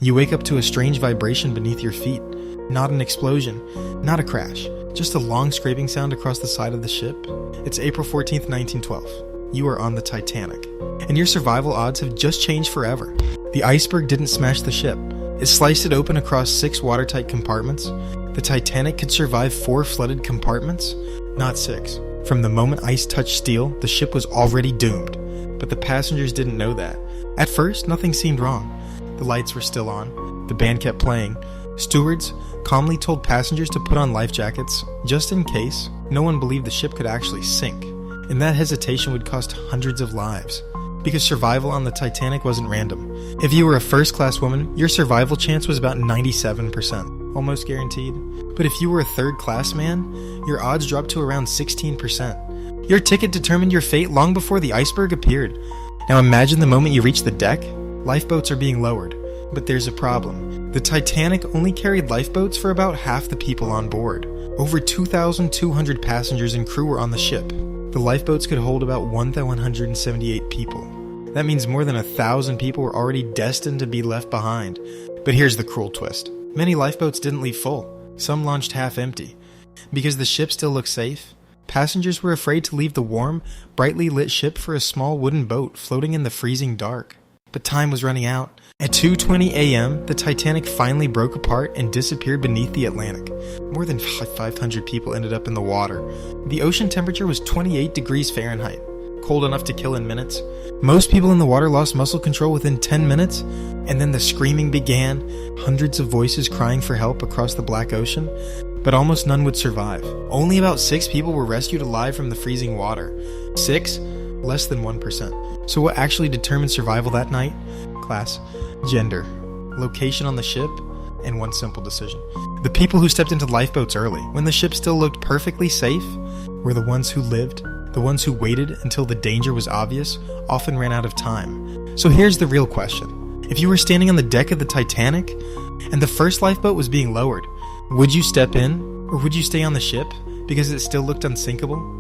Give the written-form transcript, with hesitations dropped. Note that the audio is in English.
You wake up to a strange vibration beneath your feet. Not an explosion, not a crash, just a long scraping sound across the side of the ship. It's April 14th, 1912. You are on the Titanic, and your survival odds have just changed forever. The iceberg didn't smash the ship. It sliced it open across 6 watertight compartments. The Titanic could survive 4 flooded compartments, not 6. From the moment ice touched steel, the ship was already doomed. But the passengers didn't know that. At first, nothing seemed wrong. The lights were still on. The band kept playing. Stewards calmly told passengers to put on life jackets, just in case. No one believed the ship could actually sink, and that hesitation would cost hundreds of lives. Because survival on the Titanic wasn't random. If you were a first-class woman, your survival chance was about 97%, almost guaranteed. But if you were a third-class man, your odds dropped to around 16%. Your ticket determined your fate long before the iceberg appeared. Now imagine the moment you reach the deck. Lifeboats are being lowered. But there's a problem. The Titanic only carried lifeboats for about half the people on board. Over 2,200 passengers and crew were on the ship. The lifeboats could hold about 1,178 people. That means more than 1,000 people were already destined to be left behind. But here's the cruel twist. Many lifeboats didn't leave full. Some launched half empty. Because the ship still looked safe, passengers were afraid to leave the warm, brightly lit ship for a small wooden boat floating in the freezing dark. But time was running out. At 2:20 a.m., the Titanic finally broke apart and disappeared beneath the Atlantic. More than 500 people ended up in the water. The ocean temperature was 28 degrees Fahrenheit, cold enough to kill in minutes. Most people in the water lost muscle control within 10 minutes, and then the screaming began, hundreds of voices crying for help across the black ocean, but almost none would survive. Only about 6 people were rescued alive from the freezing water. 6? Less than 1%. So what actually determined survival that night? Class, gender, location on the ship, and one simple decision. The people who stepped into lifeboats early, when the ship still looked perfectly safe, were the ones who lived. The ones who waited until the danger was obvious often ran out of time. So here's the real question. If you were standing on the deck of the Titanic, and the first lifeboat was being lowered, would you step in, or would you stay on the ship because it still looked unsinkable?